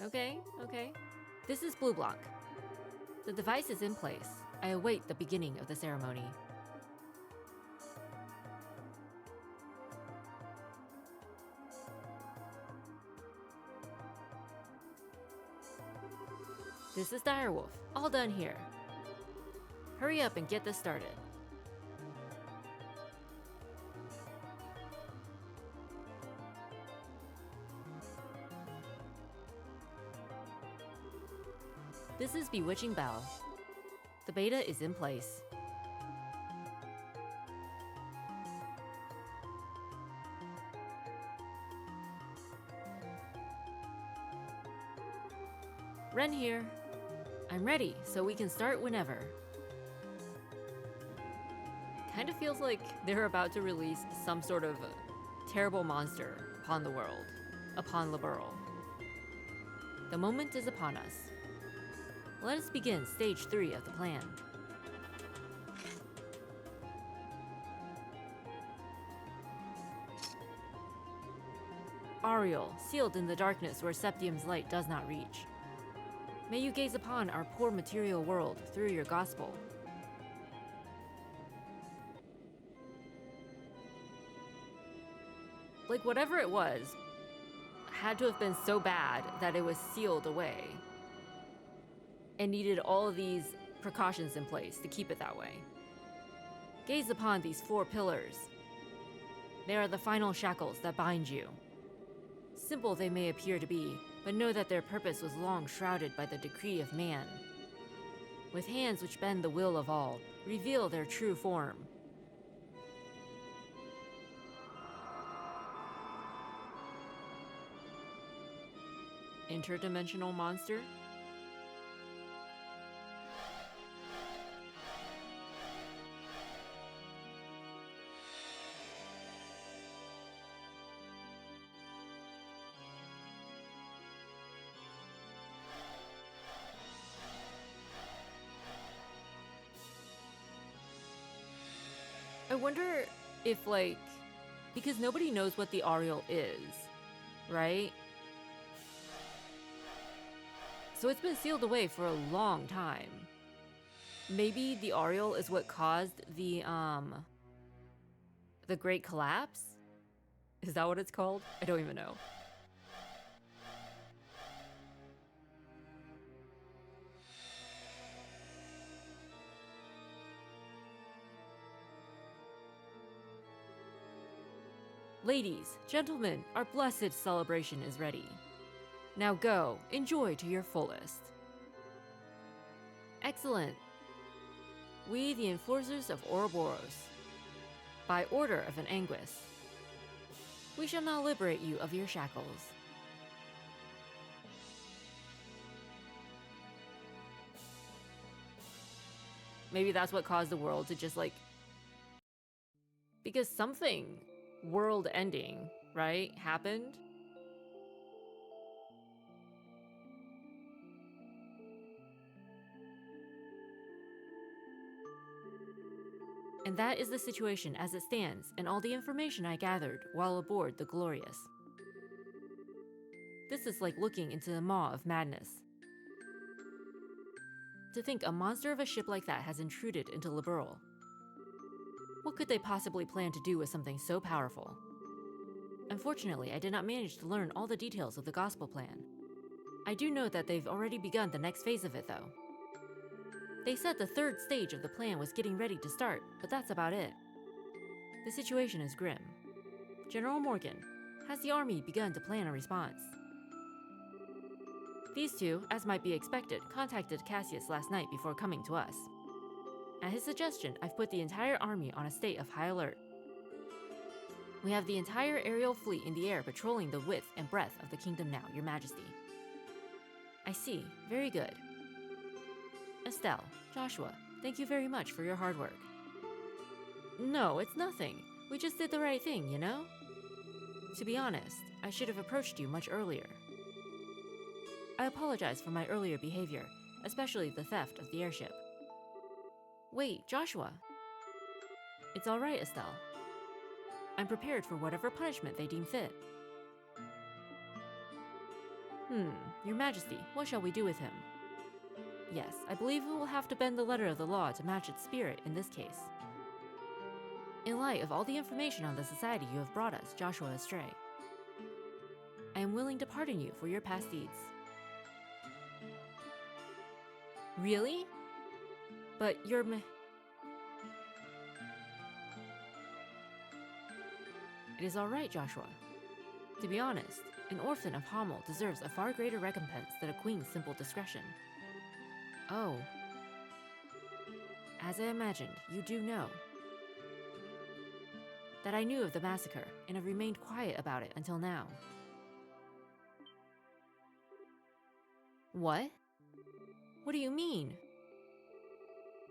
Okay, okay. This is Blue Block. The device is in place. I await the beginning of the ceremony. This is Direwolf. All done here. Hurry up and get this started. This is Bewitching Bell. The beta is in place. Ren here. I'm ready, so we can start whenever. Kind of feels like they're about to release some sort of terrible monster upon the world, upon Liberl. The moment is upon us. Let us begin stage 3 of the plan. Ariel, sealed in the darkness where Septium's light does not reach. May you gaze upon our poor material world through your gospel. Like, whatever it was, had to have been so bad that it was sealed away and needed all of these precautions in place to keep it that way. Gaze upon these 4 pillars. They are the final shackles that bind you. Simple they may appear to be, but know that their purpose was long shrouded by the decree of man. With hands which bend the will of all, reveal their true form. Interdimensional monster? I wonder if, like, because nobody knows what the Ariel is, right? So it's been sealed away for a long time. Maybe the Ariel is what caused the Great Collapse? Is that what it's called? I don't even know. Ladies, gentlemen, our blessed celebration is ready. Now go, enjoy to your fullest. Excellent. We, the enforcers of Ouroboros, by order of an Anguis, we shall now liberate you of your shackles. Maybe that's what caused the world to just, like, because something world ending, right, happened. And that is the situation as it stands, and all the information I gathered while aboard the Glorious. This is like looking into the maw of madness. To think a monster of a ship like that has intruded into Liberl. What could they possibly plan to do with something so powerful? Unfortunately, I did not manage to learn all the details of the gospel plan. I do know that they've already begun the next phase of it, though. They said the 3rd stage of the plan was getting ready to start, but that's about it. The situation is grim. General Morgan, has the army begun to plan a response? These two, as might be expected, contacted Cassius last night before coming to us. At his suggestion, I've put the entire army on a state of high alert. We have the entire aerial fleet in the air patrolling the width and breadth of the kingdom now, Your Majesty. I see. Very good. Estelle, Joshua, thank you very much for your hard work. No, it's nothing. We just did the right thing, you know? To be honest, I should have approached you much earlier. I apologize for my earlier behavior, especially the theft of the airship. Wait, Joshua. It's all right, Estelle. I'm prepared for whatever punishment they deem fit. Your Majesty, what shall we do with him? Yes, I believe we will have to bend the letter of the law to match its spirit in this case. In light of all the information on the society you have brought us, Joshua Astray, I am willing to pardon you for your past deeds. Really? But you're It is alright, Joshua. To be honest, an orphan of Hamel deserves a far greater recompense than a queen's simple discretion. Oh. As I imagined, you do know that I knew of the massacre and have remained quiet about it until now. What? What do you mean?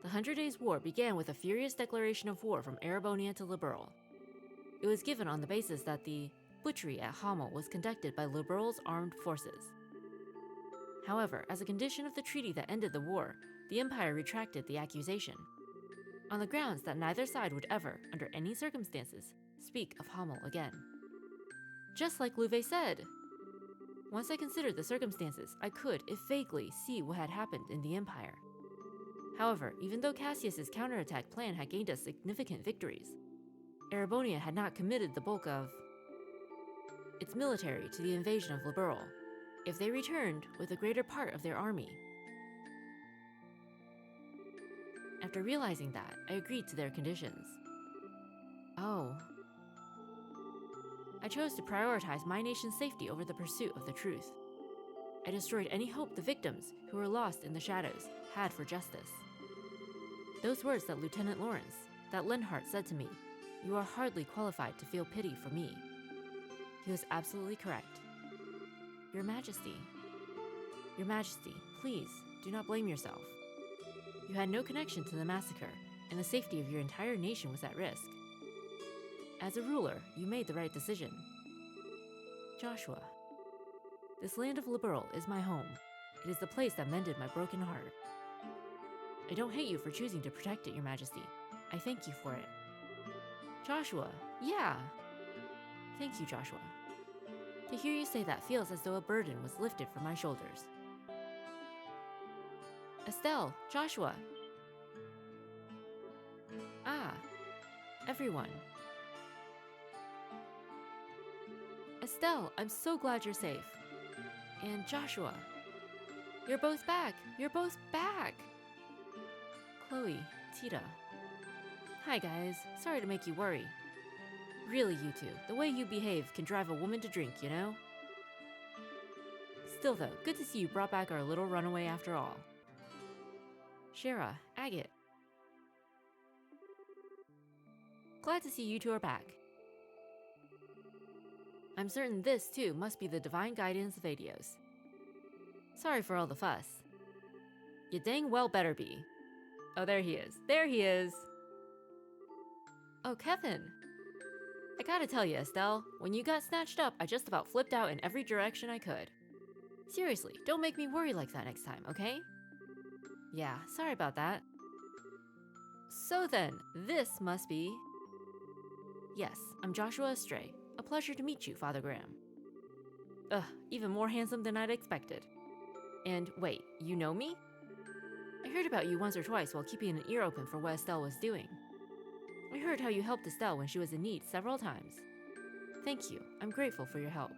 The 100 Days' War began with a furious declaration of war from Erebonia to Liberl. It was given on the basis that the butchery at Hamel was conducted by Liberl's armed forces. However, as a condition of the treaty that ended the war, the Empire retracted the accusation, on the grounds that neither side would ever, under any circumstances, speak of Hamel again. Just like Louvet said! Once I considered the circumstances, I could, if vaguely, see what had happened in the Empire. However, even though Cassius's counterattack plan had gained us significant victories, Erebonia had not committed the bulk of its military to the invasion of Liberl, if they returned with the greater part of their army. After realizing that, I agreed to their conditions. Oh. I chose to prioritize my nation's safety over the pursuit of the truth. I destroyed any hope the victims, who were lost in the shadows, had for justice. Those words that Lieutenant Lawrence, that Lenhart said to me, "You are hardly qualified to feel pity for me." He was absolutely correct. Your Majesty, please, do not blame yourself. You had no connection to the massacre, and the safety of your entire nation was at risk. As a ruler, you made the right decision. Joshua, this land of Liberl is my home. It is the place that mended my broken heart. I don't hate you for choosing to protect it, Your Majesty. I thank you for it. Joshua, yeah. Thank you, Joshua. To hear you say that feels as though a burden was lifted from my shoulders. Estelle, Joshua. Ah, everyone. Estelle, I'm so glad you're safe. And Joshua. You're both back! You're both back! Chloe, Tita. Hi guys, sorry to make you worry. Really, you two, the way you behave can drive a woman to drink, you know? Still though, good to see you brought back our little runaway after all. Shara, Agate. Glad to see you two are back. I'm certain this, too, must be the divine guidance of Adios. Sorry for all the fuss. You dang well better be. Oh, there he is. There he is! Oh, Kevin! I gotta tell you, Estelle, when you got snatched up, I just about flipped out in every direction I could. Seriously, don't make me worry like that next time, okay? Yeah, sorry about that. So then, this must be... Yes, I'm Joshua Astray. A pleasure to meet you, Father Graham. Ugh, even more handsome than I'd expected. And wait, you know me? I heard about you once or twice while keeping an ear open for what Estelle was doing. I heard how you helped Estelle when she was in need several times. Thank you, I'm grateful for your help.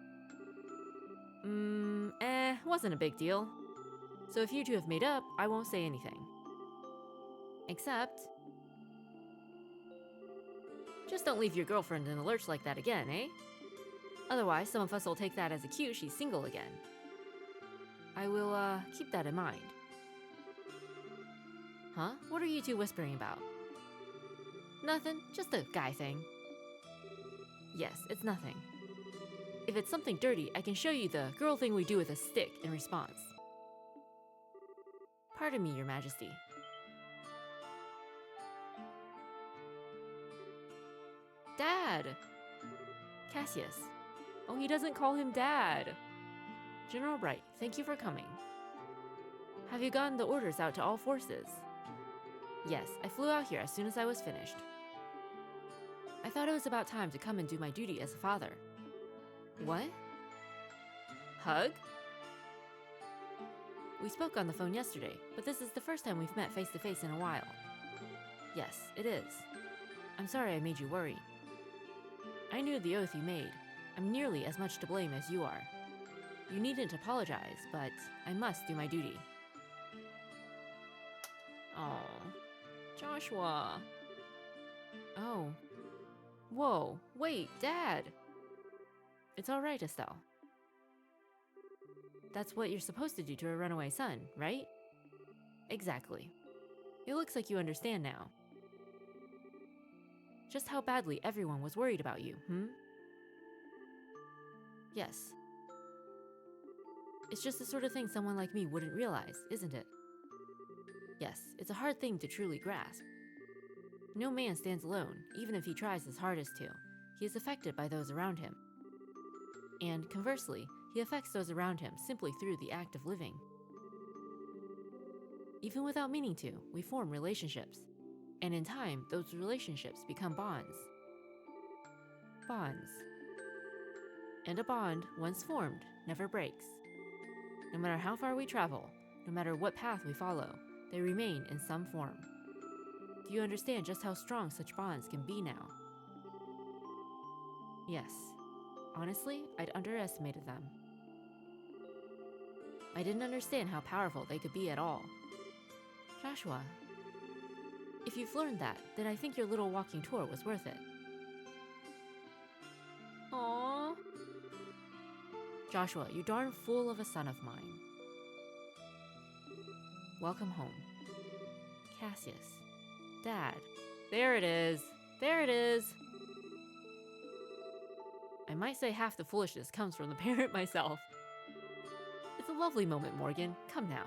Wasn't a big deal. So if you two have made up, I won't say anything. Except... just don't leave your girlfriend in the lurch like that again, eh? Otherwise, some of us will take that as a cue she's single again. I will, keep that in mind. Huh? What are you two whispering about? Nothing, just a guy thing. Yes, it's nothing. If it's something dirty, I can show you the girl thing we do with a stick in response. Pardon me, Your Majesty. Dad! Cassius. Oh, he doesn't call him Dad. General Wright, thank you for coming. Have you gotten the orders out to all forces? Yes, I flew out here as soon as I was finished. I thought it was about time to come and do my duty as a father. What? Hug? We spoke on the phone yesterday, but this is the first time we've met face to face in a while. Yes, it is. I'm sorry I made you worry. I knew the oath you made. I'm nearly as much to blame as you are. You needn't apologize, but I must do my duty. Oh, Joshua. Oh. Whoa, wait, Dad! It's all right, Estelle. That's what you're supposed to do to a runaway son, right? Exactly. It looks like you understand now. Just how badly everyone was worried about you, Yes. It's just the sort of thing someone like me wouldn't realize, isn't it? Yes, it's a hard thing to truly grasp. No man stands alone, even if he tries his hardest to. He is affected by those around him. And conversely, he affects those around him simply through the act of living. Even without meaning to, we form relationships. And in time, those relationships become bonds. Bonds. And a bond, once formed, never breaks. No matter how far we travel, no matter what path we follow, they remain in some form. Do you understand just how strong such bonds can be now? Yes. Honestly, I'd underestimated them. I didn't understand how powerful they could be at all. Joshua, if you've learned that, then I think your little walking tour was worth it. Aww. Joshua, you darn fool of a son of mine. Welcome home. Cassius. Dad. There it is. There it is. I might say half the foolishness comes from the parent myself. It's a lovely moment, Morgan. Come now.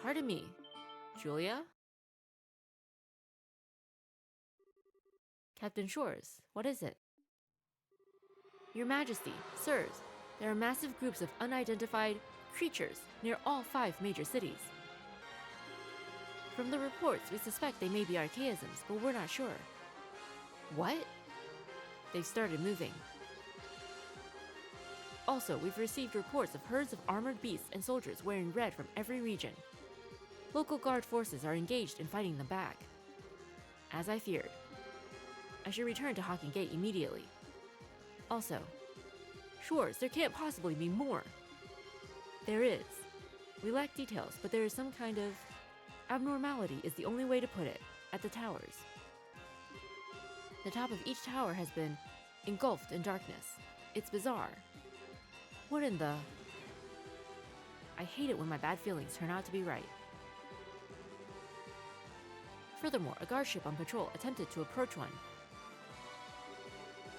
Pardon me. Julia? Captain Shores, what is it? Your Majesty, sirs, there are massive groups of unidentified creatures near all 5 major cities. From the reports, we suspect they may be archaisms, but we're not sure. What? They've started moving. Also, we've received reports of herds of armored beasts and soldiers wearing red from every region. Local guard forces are engaged in fighting them back. As I feared. I should return to Hawking Gate immediately. Also, Shores, there can't possibly be more. There is. We lack details, but there is some kind of abnormality is the only way to put it, at the towers. The top of each tower has been engulfed in darkness. It's bizarre. What in the... I hate it when my bad feelings turn out to be right. Furthermore, a guard ship on patrol attempted to approach one,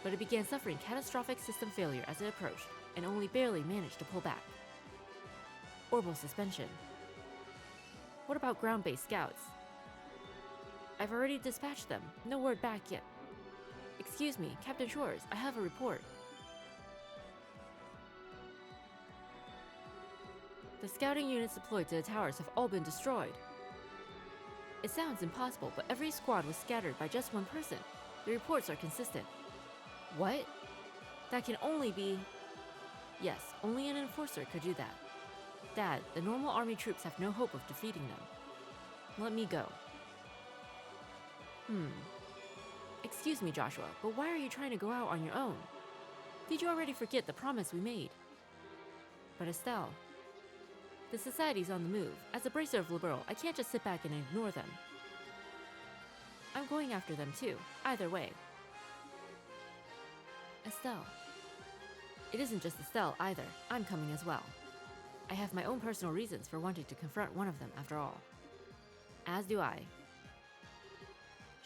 but it began suffering catastrophic system failure as it approached, and only barely managed to pull back. Orbital suspension. What about ground-based scouts? I've already dispatched them. No word back yet. Excuse me, Captain Shores, I have a report. The scouting units deployed to the towers have all been destroyed. It sounds impossible, but every squad was scattered by just one person. The reports are consistent. What? That can only be... Yes, only an enforcer could do that. Dad, the normal army troops have no hope of defeating them. Let me go. Excuse me, Joshua, but why are you trying to go out on your own? Did you already forget the promise we made? But Estelle, the society's on the move. As a bracer of Liberal, I can't just sit back and ignore them. I'm going after them too, either way. Estelle. It isn't just Estelle either. I'm coming as well. I have my own personal reasons for wanting to confront one of them after all. As do I.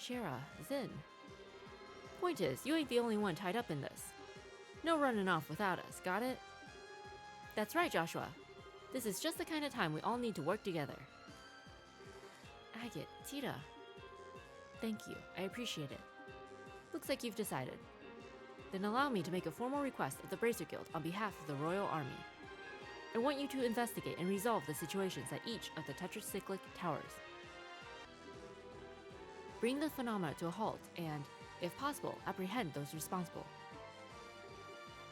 Shara, Zin. Point is, you ain't the only one tied up in this. No running off without us, got it? That's right, Joshua. This is just the kind of time we all need to work together. Agate, Tita. Thank you, I appreciate it. Looks like you've decided. Then allow me to make a formal request of the Bracer Guild on behalf of the Royal Army. I want you to investigate and resolve the situations at each of the tetracyclic towers. Bring the phenomena to a halt and, if possible, apprehend those responsible.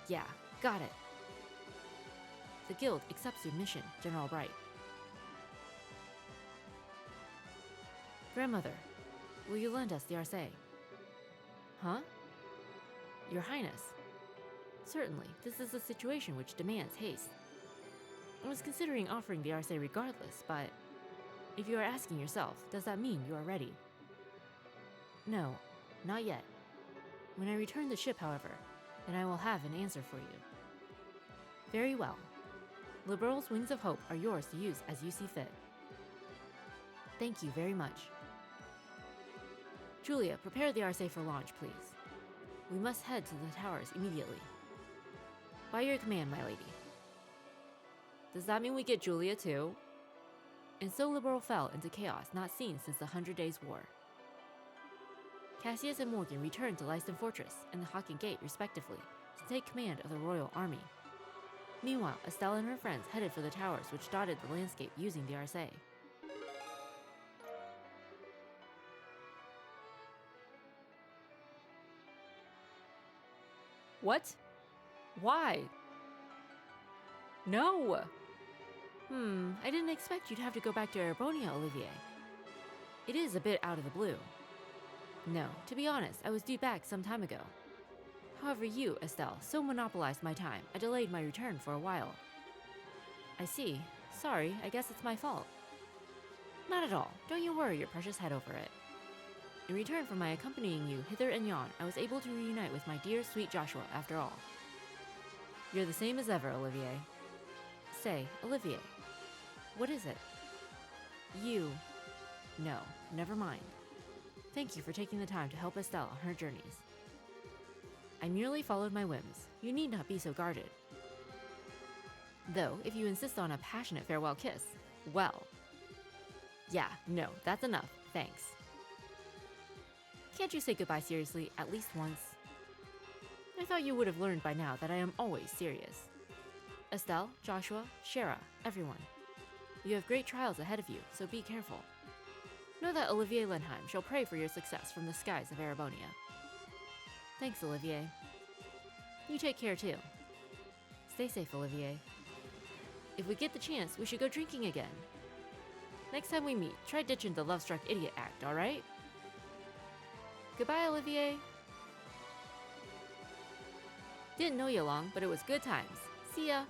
Yeah, got it. The Guild accepts your mission, General Bright. Grandmother, will you lend us the Arcee? Huh? Your Highness. Certainly, this is a situation which demands haste. I was considering offering the Arcee regardless, but if you are asking yourself, does that mean you are ready? No, not yet. When I return the ship, however, then I will have an answer for you. Very well. Liberal's Wings of Hope are yours to use as you see fit. Thank you very much. Julia, prepare the Arcee for launch, please. We must head to the towers immediately. By your command, my lady. Does that mean we get Julia too? And so Liberal fell into chaos not seen since the 100 Days' War. Cassius and Morgan returned to Lyston Fortress and the Hawking Gate, respectively, to take command of the Royal Army. Meanwhile, Estelle and her friends headed for the towers which dotted the landscape using the Arcee. What? Why? No! I didn't expect you'd have to go back to Erebonia, Olivier. It is a bit out of the blue. No, to be honest, I was due back some time ago. However, you, Estelle, so monopolized my time, I delayed my return for a while. I see. Sorry, I guess it's my fault. Not at all. Don't you worry your precious head over it. In return for my accompanying you hither and yon, I was able to reunite with my dear, sweet Joshua after all. You're the same as ever, Olivier. Say, Olivier, what is it? You... No, never mind. Thank you for taking the time to help Estelle on her journeys. I merely followed my whims. You need not be so guarded. Though, if you insist on a passionate farewell kiss, well... Yeah, no, that's enough, thanks. Can't you say goodbye seriously, at least once? I thought you would have learned by now that I am always serious. Estelle, Joshua, Shara, everyone. You have great trials ahead of you, so be careful. Know that Olivier Lenheim shall pray for your success from the skies of Erebonia. Thanks, Olivier. You take care too. Stay safe, Olivier. If we get the chance, we should go drinking again. Next time we meet, try ditching the love-struck idiot act, alright? Goodbye, Olivier. Didn't know you long, but it was good times. See ya.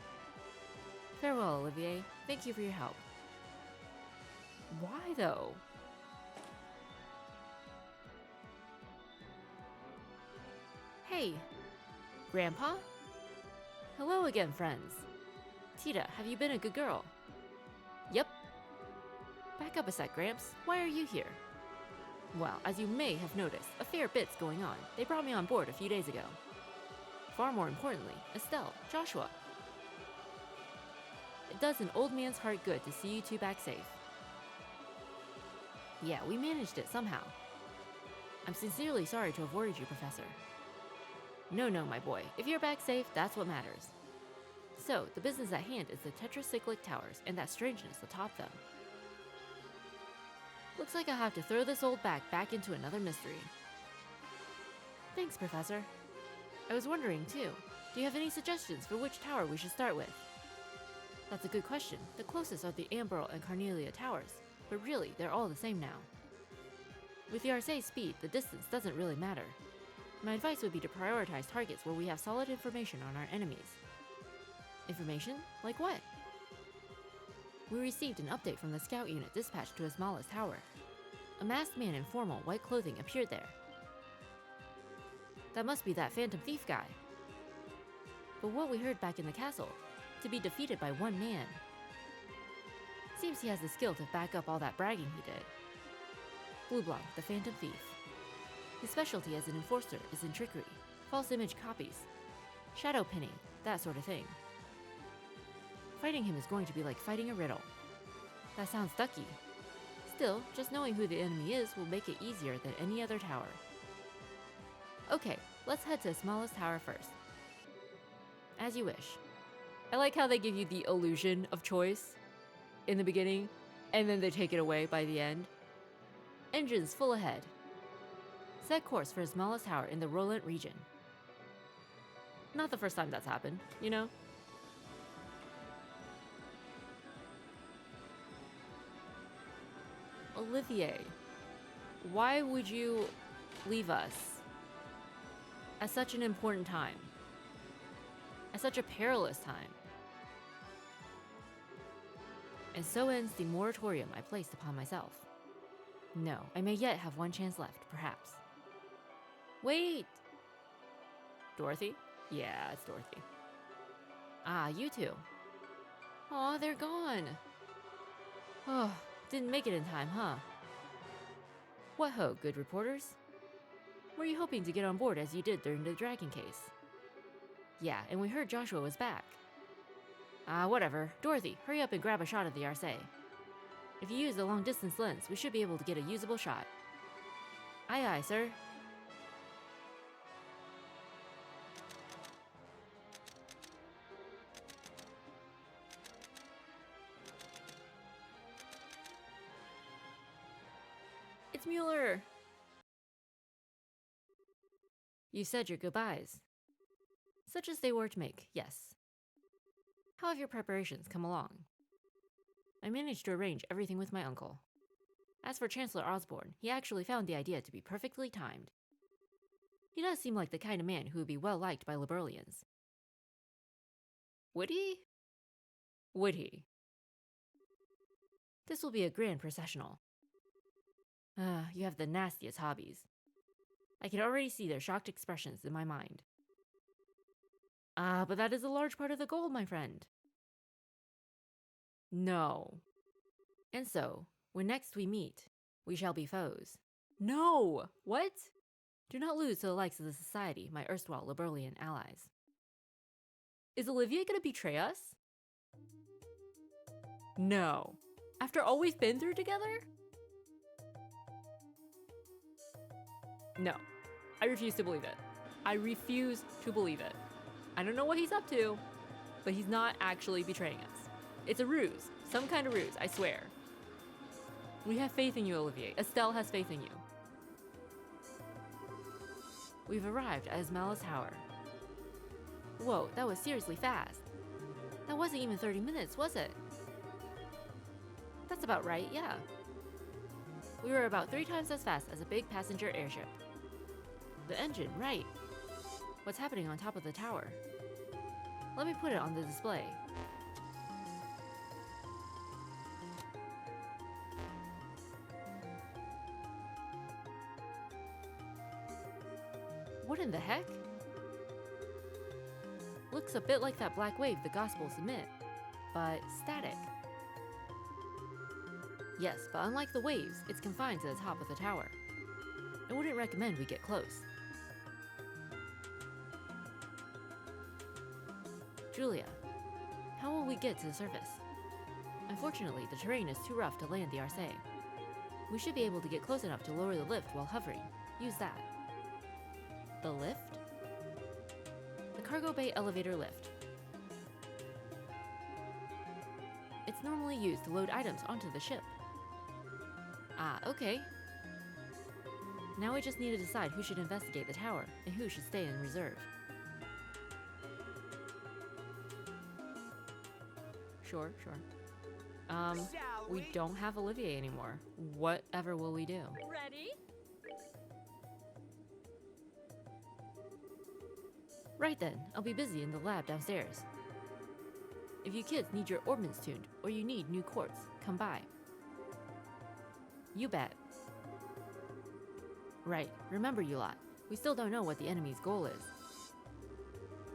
Farewell, Olivier. Thank you for your help. Why, though? Hey, Grandpa? Hello again, friends. Tita, have you been a good girl? Yep. Back up a sec, Gramps. Why are you here? Well, as you may have noticed, a fair bit's going on. They brought me on board a few days ago. Far more importantly, Estelle, Joshua. It does an old man's heart good to see you two back safe. Yeah, we managed it somehow. I'm sincerely sorry to have worried you, Professor. No, my boy. If you're back safe, that's what matters. So, the business at hand is the tetracyclic towers and that strangeness atop them. Looks like I'll have to throw this old bag back into another mystery. Thanks, Professor. I was wondering, too, do you have any suggestions for which tower we should start with? That's a good question. The closest are the Amberl and Carnelia towers, but really, they're all the same now. With the Arcee's speed, the distance doesn't really matter. My advice would be to prioritize targets where we have solid information on our enemies. Information? Like what? We received an update from the scout unit dispatched to Asmala's tower. A masked man in formal, white clothing appeared there. That must be that Phantom Thief guy. But what we heard back in the castle, to be defeated by one man. Seems he has the skill to back up all that bragging he did. Blueblock, the Phantom Thief. His specialty as an enforcer is in trickery, false image copies, shadow pinning, that sort of thing. Fighting him is going to be like fighting a riddle. That sounds ducky. Still, just knowing who the enemy is will make it easier than any other tower. Okay, let's head to Asmala's tower first. As you wish. I like how they give you the illusion of choice in the beginning, and then they take it away by the end. Engines full ahead. Set course for Asmala's tower in the Roland region. Not the first time that's happened, you know? Olivier, Why would you leave us at such an important time? At such a perilous time? And so ends the moratorium I placed upon myself. No, I may yet have one chance left, perhaps. Wait! Dorothy? Yeah, it's Dorothy. Ah, you two. Aw, they're gone. Oh, didn't make it in time, huh? What ho, good reporters? Were you hoping to get on board as you did during the Dragon case? Yeah, and we heard Joshua was back. Ah, whatever. Dorothy, hurry up and grab a shot of the Arce. If you use the long-distance lens, we should be able to get a usable shot. Aye aye, sir. It's Mueller! You said your goodbyes. Such as they were to make, yes. How have your preparations come along? I managed to arrange everything with my uncle. As for Chancellor Osborne, he actually found the idea to be perfectly timed. He does seem like the kind of man who would be well liked by Liberalians. Would he? Would he? This will be a grand processional. You have the nastiest hobbies. I can already see their shocked expressions in my mind. But that is a large part of the goal, my friend. No. And so, when next we meet, we shall be foes. No! What? Do not lose to the likes of the Society, my erstwhile Liberalian allies. Is Olivia gonna betray us? No. After all we've been through together? No. I refuse to believe it. I refuse to believe it. I don't know what he's up to, but he's not actually betraying us. It's a ruse. Some kind of ruse, I swear. We have faith in you, Olivier. Estelle has faith in you. We've arrived at Ismaila's tower. Whoa, that was seriously fast. That wasn't even 30 minutes, was it? That's about right, yeah. We were about 3 times as fast as a big passenger airship. The engine, right. What's happening on top of the tower? Let me put it on the display. What in the heck? Looks a bit like that black wave the Gospels emit, but static. Yes, but unlike the waves, it's confined to the top of the tower. I wouldn't recommend we get close. Julia, how will we get to the surface? Unfortunately, the terrain is too rough to land the Arce. We should be able to get close enough to lower the lift while hovering. Use that. The lift? The cargo bay elevator lift. It's normally used to load items onto the ship. Ah, okay. Now we just need to decide who should investigate the tower and who should stay in reserve. Sure. We don't have Olivier anymore. Whatever will we do? Ready? Right then, I'll be busy in the lab downstairs. If you kids need your ordnance tuned or you need new quartz, come by. You bet. Right, remember you lot, we still don't know what the enemy's goal is.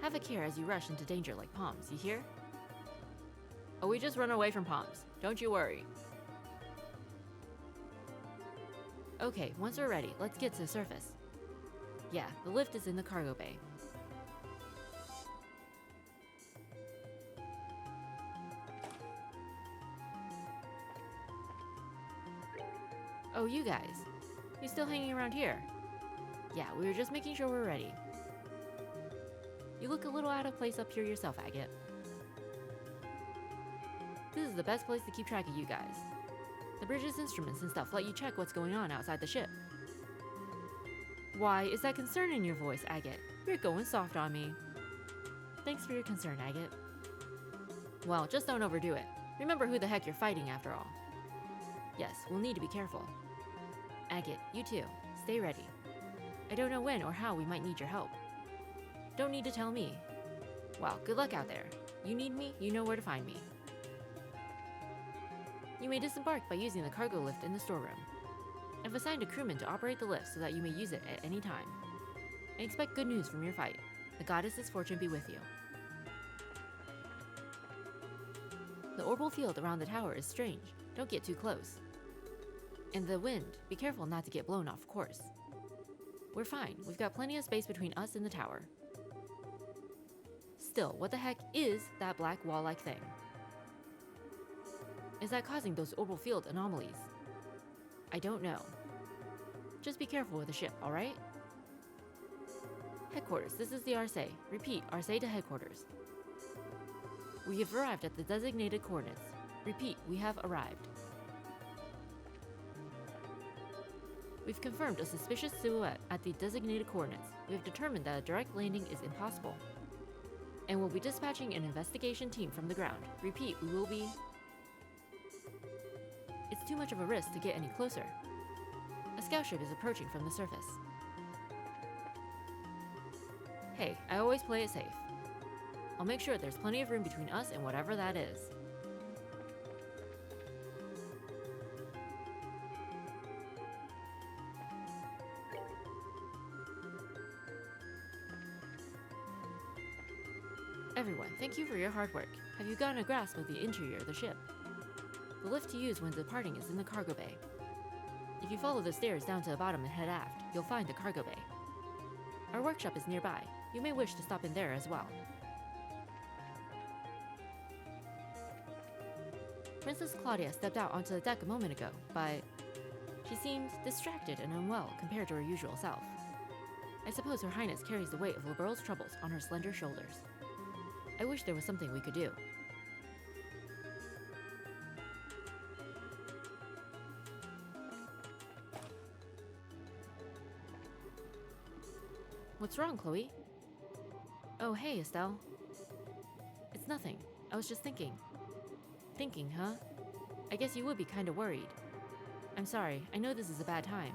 Have a care as you rush into danger like Palms, you hear? Oh, we just run away from Palms, don't you worry. Okay, once we're ready, let's get to the surface. Yeah, the lift is in the cargo bay. Oh, you guys. You still hanging around here? Yeah, we were just making sure we're ready. You look a little out of place up here yourself, Agate. This is the best place to keep track of you guys. The bridge's instruments and stuff let you check what's going on outside the ship. Why, is that concern in your voice, Agate? You're going soft on me. Thanks for your concern, Agate. Well, just don't overdo it. Remember who the heck you're fighting after all. Yes, we'll need to be careful. Agate, you too. Stay ready. I don't know when or how we might need your help. Don't need to tell me. Well, good luck out there. You need me, you know where to find me. You may disembark by using the cargo lift in the storeroom. I've assigned a crewman to operate the lift so that you may use it at any time. I expect good news from your fight. The goddess's fortune be with you. The orbital field around the tower is strange. Don't get too close. And the wind, be careful not to get blown off course. We're fine. We've got plenty of space between us and the tower. Still, what the heck is that black wall-like thing? Is that causing those orbital field anomalies? I don't know. Just be careful with the ship, alright? Headquarters, this is the Arcee. Repeat, Arcee to headquarters. We have arrived at the designated coordinates. Repeat, we have arrived. We've confirmed a suspicious silhouette at the designated coordinates. We have determined that a direct landing is impossible. And we'll be dispatching an investigation team from the ground. Repeat, we will be... It's too much of a risk to get any closer. A scout ship is approaching from the surface. Hey, I always play it safe. I'll make sure there's plenty of room between us and whatever that is. Everyone, thank you for your hard work. Have you gotten a grasp of the interior of the ship? The lift to use when departing is in the cargo bay. If you follow the stairs down to the bottom and head aft, you'll find the cargo bay. Our workshop is nearby. You may wish to stop in there as well. Princess Claudia stepped out onto the deck a moment ago, but she seemed distracted and unwell compared to her usual self. I suppose Her Highness carries the weight of Liberl's troubles on her slender shoulders. I wish there was something we could do. What's wrong, Chloe? Oh, hey, Estelle. It's nothing. I was just thinking. Thinking, huh? I guess you would be kinda worried. I'm sorry, I know this is a bad time.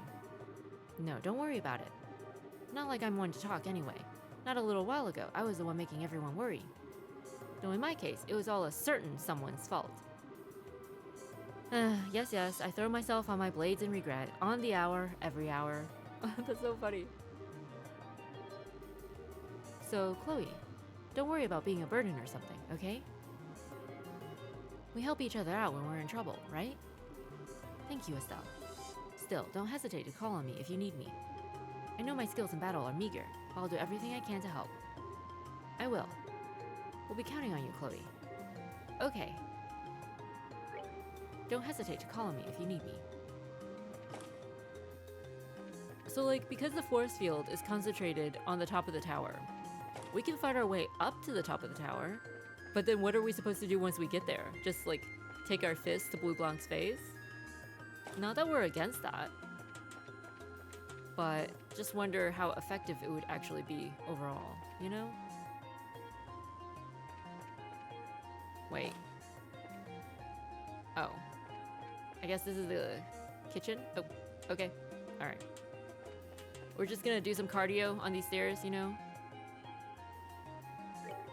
No, don't worry about it. Not like I'm one to talk anyway. Not a little while ago, I was the one making everyone worry. Though in my case, it was all a certain someone's fault. Yes, I throw myself on my blades in regret. On the hour, every hour. That's so funny. So, Chloe, don't worry about being a burden or something, okay? We help each other out when we're in trouble, right? Thank you, Estelle. Still, don't hesitate to call on me if you need me. I know my skills in battle are meager, but I'll do everything I can to help. I will. We'll be counting on you, Chloe. Okay. Don't hesitate to call on me if you need me. So, like, because the force field is concentrated on the top of the tower, we can fight our way up to the top of the tower, but then what are we supposed to do once we get there? Just, like, take our fist to Blue Blanc's face? Not that we're against that, but just wonder how effective it would actually be overall, you know? Wait. Oh. I guess this is the kitchen? Oh, okay. Alright. We're just gonna do some cardio on these stairs, you know?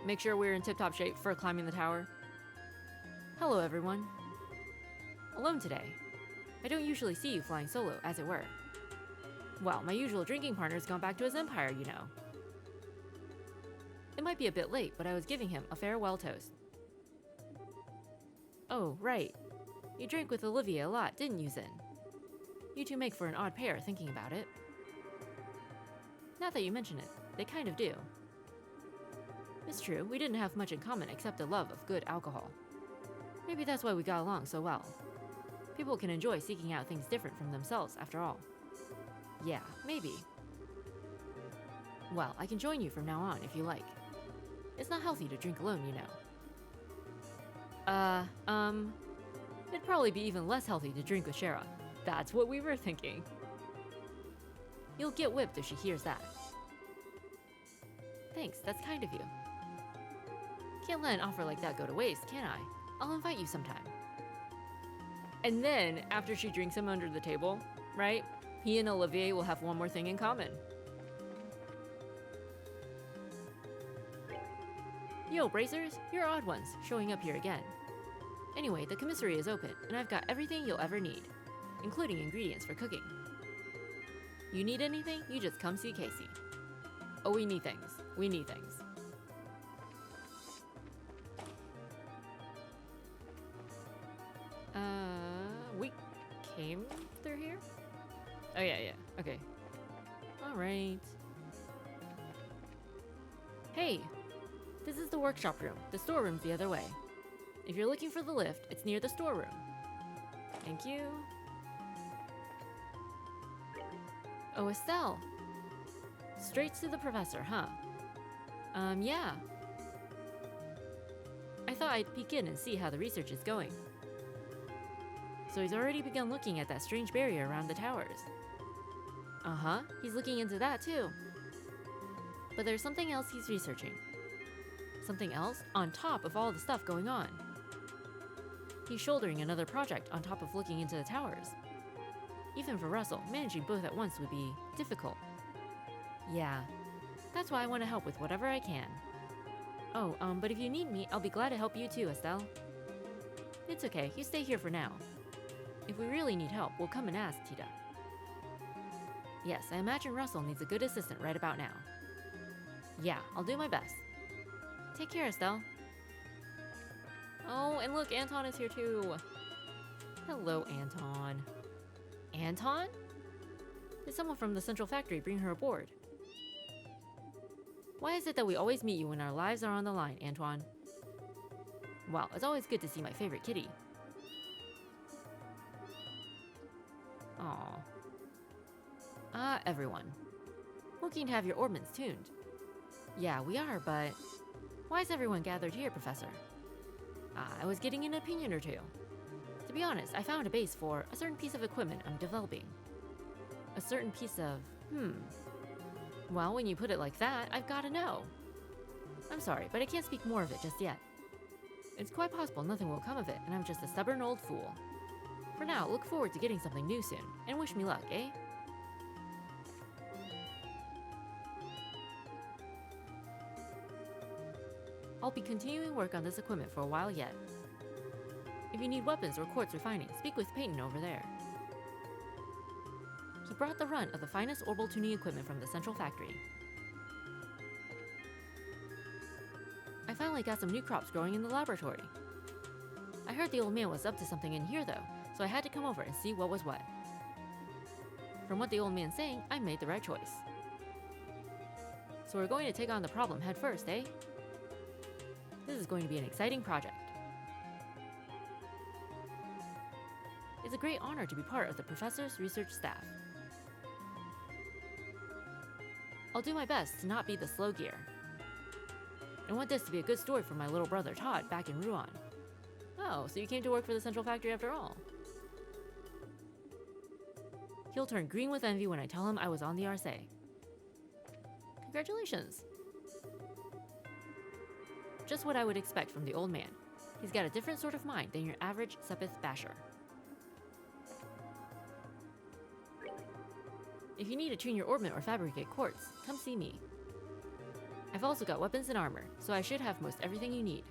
Make sure we're in tip-top shape for climbing the tower. Hello, everyone. Alone today. I don't usually see you flying solo, as it were. Well, my usual drinking partner's gone back to his empire, you know. It might be a bit late, but I was giving him a farewell toast. Oh, right. You drank with Olivia a lot, didn't you, Zin? You two make for an odd pair, thinking about it. Not that you mention it, they kind of do. It's true, we didn't have much in common except a love of good alcohol. Maybe that's why we got along so well. People can enjoy seeking out things different from themselves, after all. Yeah, maybe. Well, I can join you from now on if you like. It's not healthy to drink alone, you know. It'd probably be even less healthy to drink with Shara. That's what we were thinking. You'll get whipped if she hears that. Thanks, that's kind of you. Can't let an offer like that go to waste, can I? I'll invite you sometime. And then, after she drinks him under the table, right? He and Olivier will have one more thing in common. Yo, Bracers, you're odd ones, showing up here again. Anyway, the commissary is open, and I've got everything you'll ever need, including ingredients for cooking. You need anything, you just come see Casey. Oh, we need things. We need things. We came through here? Oh, yeah, okay. Alright. Hey! This is the workshop room. The storeroom's the other way. If you're looking for the lift, it's near the storeroom. Thank you. Oh, Estelle! Straight to the professor, huh? Yeah. I thought I'd peek in and see how the research is going. So he's already begun looking at that strange barrier around the towers. Uh-huh, he's looking into that too. But there's something else he's researching. Something else on top of all the stuff going on. He's shouldering another project on top of looking into the towers. Even for Russell, managing both at once would be difficult. Yeah, that's why I want to help with whatever I can. Oh, but if you need me, I'll be glad to help you too, Estelle. It's okay, you stay here for now. If we really need help, we'll come and ask Tita. Yes, I imagine Russell needs a good assistant right about now. Yeah, I'll do my best. Take care, Estelle. Oh, and look, Anton is here too. Hello, Anton. Anton? Did someone from the Central Factory bring her aboard? Why is it that we always meet you when our lives are on the line, Antoine? Well, it's always good to see my favorite kitty. Aww. Everyone. Looking to have your ordnance tuned. Yeah, we are, but why is everyone gathered here, Professor? I was getting an opinion or two. To be honest, I found a base for a certain piece of equipment I'm developing. A certain piece of, Well, when you put it like that, I've got to know. I'm sorry, but I can't speak more of it just yet. It's quite possible nothing will come of it, and I'm just a stubborn old fool. For now, look forward to getting something new soon, and wish me luck, eh? I'll be continuing work on this equipment for a while yet. If you need weapons or quartz refining, speak with Peyton over there. He brought the runt of the finest orbital tuning equipment from the Central Factory. I finally got some new crops growing in the laboratory. I heard the old man was up to something in here though, so I had to come over and see what was what. From what the old man's saying, I made the right choice. So we're going to take on the problem head first, eh? This is going to be an exciting project. It's a great honor to be part of the professor's research staff. I'll do my best to not be the slow gear. I want this to be a good story for my little brother Todd back in Rouen. Oh, so you came to work for the Central Factory after all. He'll turn green with envy when I tell him I was on the RSA. Congratulations! Just what I would expect from the old man. He's got a different sort of mind than your average Sepith basher. If you need to tune your orbment or fabricate quartz, come see me. I've also got weapons and armor, so I should have most everything you need.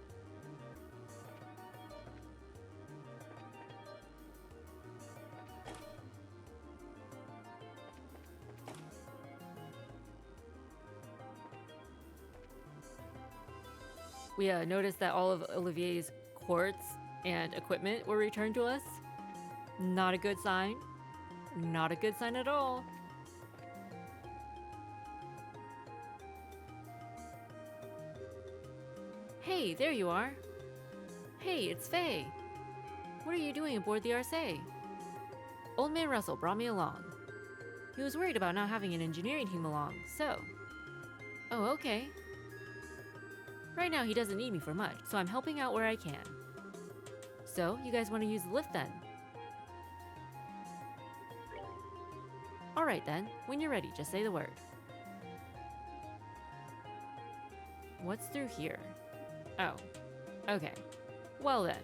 We noticed that all of Olivier's quartz and equipment were returned to us. Not a good sign. Not a good sign at all. Hey, there you are. Hey, it's Faye. What are you doing aboard the RSA? Old Man Russell brought me along. He was worried about not having an engineering team along, so... Oh, okay. Right now he doesn't need me for much, so I'm helping out where I can. So, you guys want to use the lift then? Alright then, when you're ready, just say the word. What's through here? Oh, okay. Well then.